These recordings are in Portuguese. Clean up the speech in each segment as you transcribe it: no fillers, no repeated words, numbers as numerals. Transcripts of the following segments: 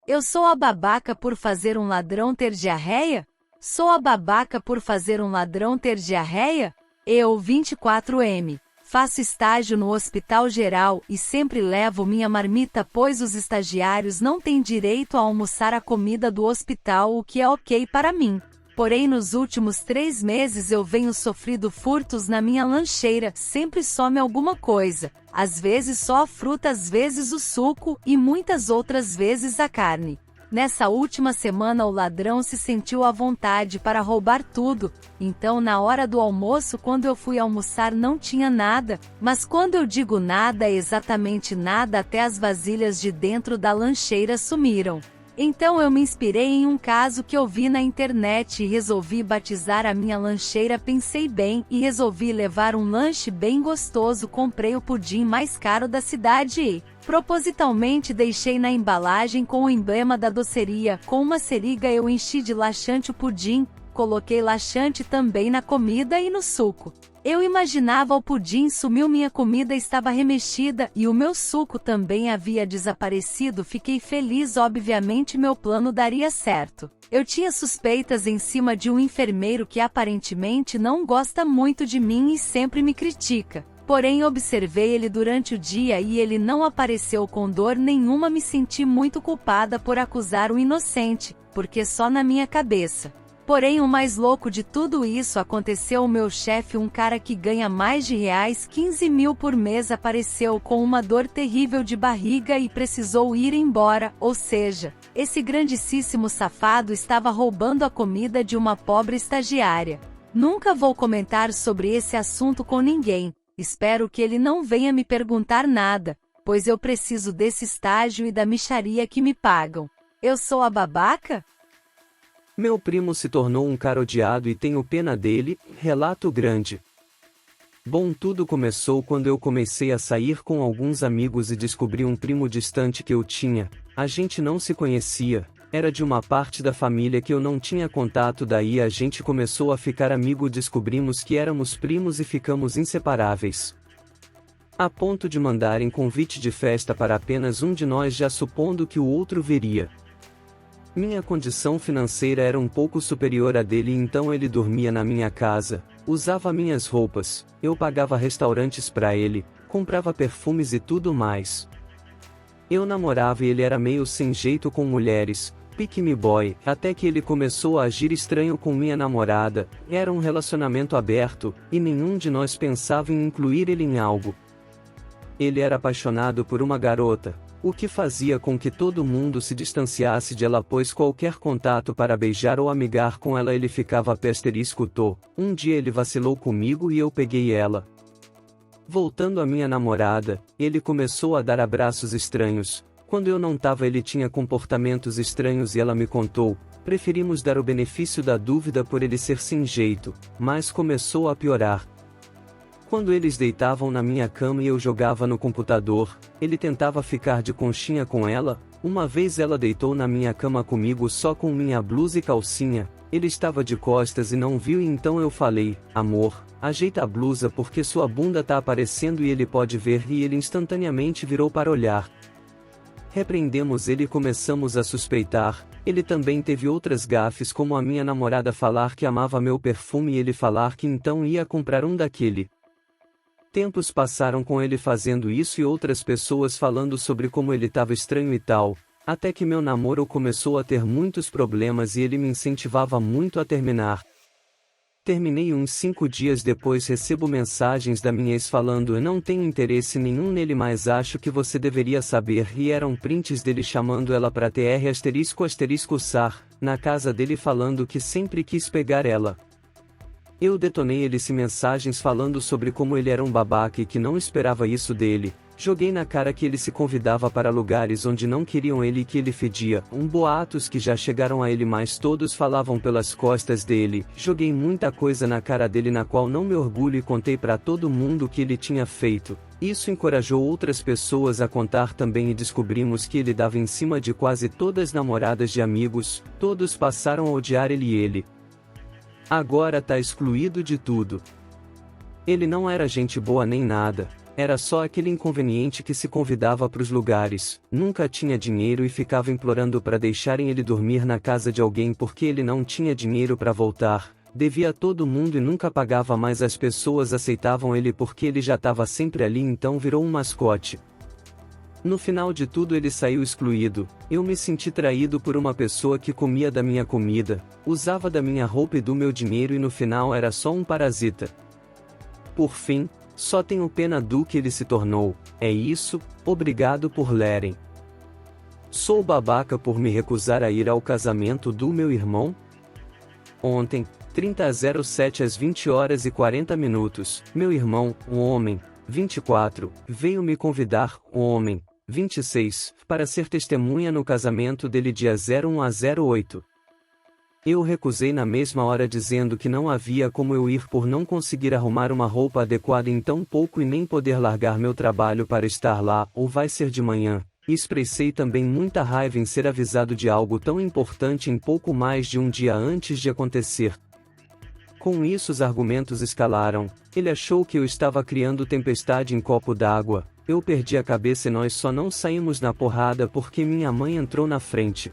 Eu sou a babaca por fazer um ladrão ter diarreia? Sou a babaca por fazer um ladrão ter diarreia? Eu, 24M. Faço estágio no Hospital Geral e sempre levo minha marmita, pois os estagiários não têm direito a almoçar a comida do hospital, o que é ok para mim. Porém, nos últimos 3 meses eu venho sofrido furtos na minha lancheira, sempre some alguma coisa. Às vezes só a fruta, às vezes o suco e muitas outras vezes a carne. Nessa última semana o ladrão se sentiu à vontade para roubar tudo, então na hora do almoço, quando eu fui almoçar, não tinha nada, mas quando eu digo nada é exatamente nada, até as vasilhas de dentro da lancheira sumiram. Então eu me inspirei em um caso que eu vi na internet e resolvi batizar a minha lancheira. Pensei bem e resolvi levar um lanche bem gostoso. Comprei o pudim mais caro da cidade e, propositalmente, deixei na embalagem com o emblema da doceria. Com uma seringa eu enchi de laxante o pudim, coloquei laxante também na comida e no suco. Eu imaginava o pudim sumiu, minha comida estava remexida e o meu suco também havia desaparecido. Fiquei feliz, obviamente meu plano daria certo. Eu tinha suspeitas em cima de um enfermeiro que aparentemente não gosta muito de mim e sempre me critica. Porém, observei ele durante o dia e ele não apareceu com dor nenhuma. Me senti muito culpada por acusar o inocente, porque só na minha cabeça. Porém, o mais louco de tudo isso aconteceu: o meu chefe, um cara que ganha mais de R$15 mil por mês, apareceu com uma dor terrível de barriga e precisou ir embora, ou seja, esse grandíssimo safado estava roubando a comida de uma pobre estagiária. Nunca vou comentar sobre esse assunto com ninguém, espero que ele não venha me perguntar nada, pois eu preciso desse estágio e da mixaria que me pagam. Eu sou a babaca? Meu primo se tornou um cara odiado e tenho pena dele, relato grande. Bom, tudo começou quando eu comecei a sair com alguns amigos e descobri um primo distante que eu tinha. A gente não se conhecia, era de uma parte da família que eu não tinha contato, daí a gente começou a ficar amigo, descobrimos que éramos primos e ficamos inseparáveis. A ponto de mandarem convite de festa para apenas um de nós, já supondo que o outro viria. Minha condição financeira era um pouco superior à dele, então ele dormia na minha casa, usava minhas roupas, eu pagava restaurantes para ele, comprava perfumes e tudo mais. Eu namorava e ele era meio sem jeito com mulheres, pick me boy, até que ele começou a agir estranho com minha namorada. Era um relacionamento aberto, e nenhum de nós pensava em incluir ele em algo. Ele era apaixonado por uma garota, o que fazia com que todo mundo se distanciasse de ela, pois qualquer contato para beijar ou amigar com ela ele ficava pester e escutou. Um dia ele vacilou comigo e eu peguei ela. Voltando à minha namorada, ele começou a dar abraços estranhos. Quando eu não tava ele tinha comportamentos estranhos e ela me contou. Preferimos dar o benefício da dúvida por ele ser sem jeito, mas começou a piorar. Quando eles deitavam na minha cama e eu jogava no computador, ele tentava ficar de conchinha com ela. Uma vez ela deitou na minha cama comigo só com minha blusa e calcinha, ele estava de costas e não viu, e então eu falei: amor, ajeita a blusa porque sua bunda tá aparecendo e ele pode ver, e ele instantaneamente virou para olhar. Repreendemos ele e começamos a suspeitar. Ele também teve outras gafes, como a minha namorada falar que amava meu perfume e ele falar que então ia comprar um daquele. Tempos passaram com ele fazendo isso e outras pessoas falando sobre como ele estava estranho e tal, até que meu namoro começou a ter muitos problemas e ele me incentivava muito a terminar. Terminei uns 5 dias depois, recebo mensagens da minha ex falando: eu não tenho interesse nenhum nele, mas acho que você deveria saber, e eram prints dele chamando ela para ***sar, na casa dele, falando que sempre quis pegar ela. Eu detonei ele mensagens falando sobre como ele era um babaca e que não esperava isso dele. Joguei na cara que ele se convidava para lugares onde não queriam ele e que ele fedia. Boatos que já chegaram a ele, mas todos falavam pelas costas dele. Joguei muita coisa na cara dele na qual não me orgulho e contei para todo mundo o que ele tinha feito. Isso encorajou outras pessoas a contar também e descobrimos que ele dava em cima de quase todas as namoradas de amigos. Todos passaram a odiar ele e ele agora tá excluído de tudo. Ele não era gente boa nem nada. Era só aquele inconveniente que se convidava pros lugares, nunca tinha dinheiro e ficava implorando para deixarem ele dormir na casa de alguém porque ele não tinha dinheiro para voltar, devia a todo mundo e nunca pagava, mas as pessoas aceitavam ele porque ele já estava sempre ali, então virou um mascote. No final de tudo ele saiu excluído, eu me senti traído por uma pessoa que comia da minha comida, usava da minha roupa e do meu dinheiro e no final era só um parasita. Por fim, só tenho pena do que ele se tornou, é isso, obrigado por lerem. Sou babaca por me recusar a ir ao casamento do meu irmão? Ontem, 30/07 às 20h40, meu irmão, um homem, 24, veio me convidar, um homem, 26, para ser testemunha no casamento dele dia 01/08. Eu recusei na mesma hora dizendo que não havia como eu ir por não conseguir arrumar uma roupa adequada em tão pouco e nem poder largar meu trabalho para estar lá, ou vai ser de manhã. Expressei também muita raiva em ser avisado de algo tão importante em pouco mais de um dia antes de acontecer. Com isso os argumentos escalaram, ele achou que eu estava criando tempestade em copo d'água, eu perdi a cabeça e nós só não saímos na porrada porque minha mãe entrou na frente.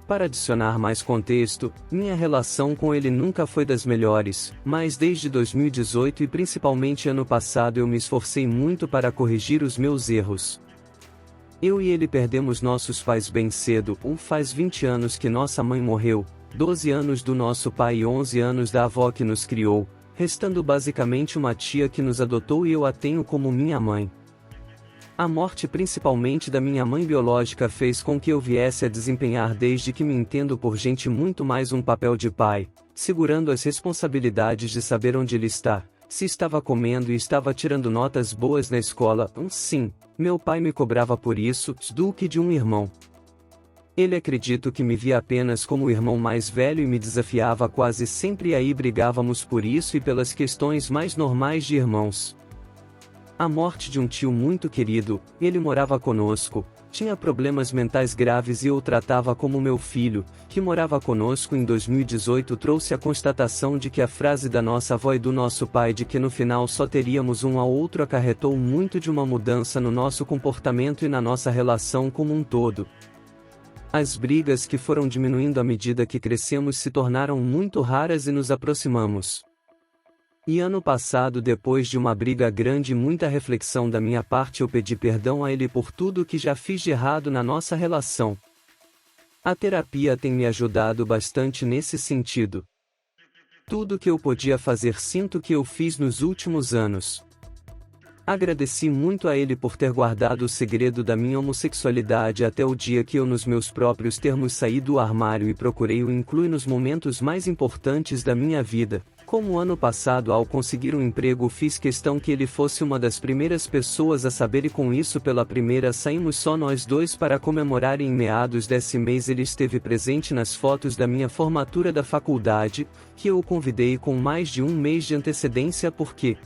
Para adicionar mais contexto, minha relação com ele nunca foi das melhores, mas desde 2018 e principalmente ano passado eu me esforcei muito para corrigir os meus erros. Eu e ele perdemos nossos pais bem cedo, faz 20 anos que nossa mãe morreu, 12 anos do nosso pai e 11 anos da avó que nos criou, restando basicamente uma tia que nos adotou e eu a tenho como minha mãe. A morte principalmente da minha mãe biológica fez com que eu viesse a desempenhar desde que me entendo por gente muito mais um papel de pai, segurando as responsabilidades de saber onde ele está, se estava comendo e estava tirando notas boas na escola, sim, meu pai me cobrava por isso, do que de um irmão. Ele acredito que me via apenas como o irmão mais velho e me desafiava quase sempre e aí brigávamos por isso e pelas questões mais normais de irmãos. A morte de um tio muito querido, ele morava conosco, tinha problemas mentais graves e eu o tratava como meu filho, que morava conosco em 2018 trouxe a constatação de que a frase da nossa avó e do nosso pai de que no final só teríamos um ao outro acarretou muito de uma mudança no nosso comportamento e na nossa relação como um todo. As brigas que foram diminuindo à medida que crescemos se tornaram muito raras e nos aproximamos. E ano passado, depois de uma briga grande e muita reflexão da minha parte, eu pedi perdão a ele por tudo que já fiz de errado na nossa relação. A terapia tem me ajudado bastante nesse sentido. Tudo que eu podia fazer sinto que eu fiz nos últimos anos. Agradeci muito a ele por ter guardado o segredo da minha homossexualidade até o dia que eu nos meus próprios termos saí do armário e procurei o incluir nos momentos mais importantes da minha vida. Como ano passado ao conseguir um emprego fiz questão que ele fosse uma das primeiras pessoas a saber e com isso pela primeira saímos só nós dois para comemorar e em meados desse mês ele esteve presente nas fotos da minha formatura da faculdade, que eu o convidei com mais de um mês de antecedência porque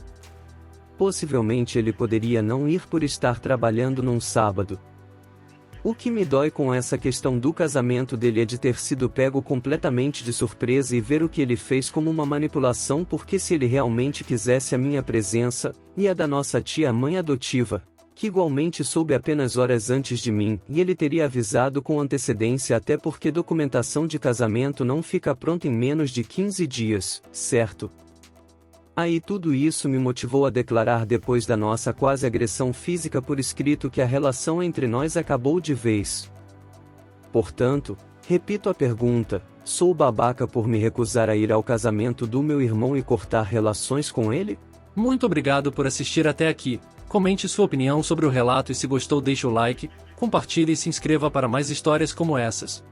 possivelmente ele poderia não ir por estar trabalhando num sábado. O que me dói com essa questão do casamento dele é de ter sido pego completamente de surpresa e ver o que ele fez como uma manipulação porque se ele realmente quisesse a minha presença, e a da nossa tia-mãe adotiva, que igualmente soube apenas horas antes de mim, e ele teria avisado com antecedência até porque documentação de casamento não fica pronta em menos de 15 dias, certo? Aí tudo isso me motivou a declarar depois da nossa quase agressão física por escrito que a relação entre nós acabou de vez. Portanto, repito a pergunta, sou babaca por me recusar a ir ao casamento do meu irmão e cortar relações com ele? Muito obrigado por assistir até aqui. Comente sua opinião sobre o relato e se gostou deixe o like, compartilhe e se inscreva para mais histórias como essas.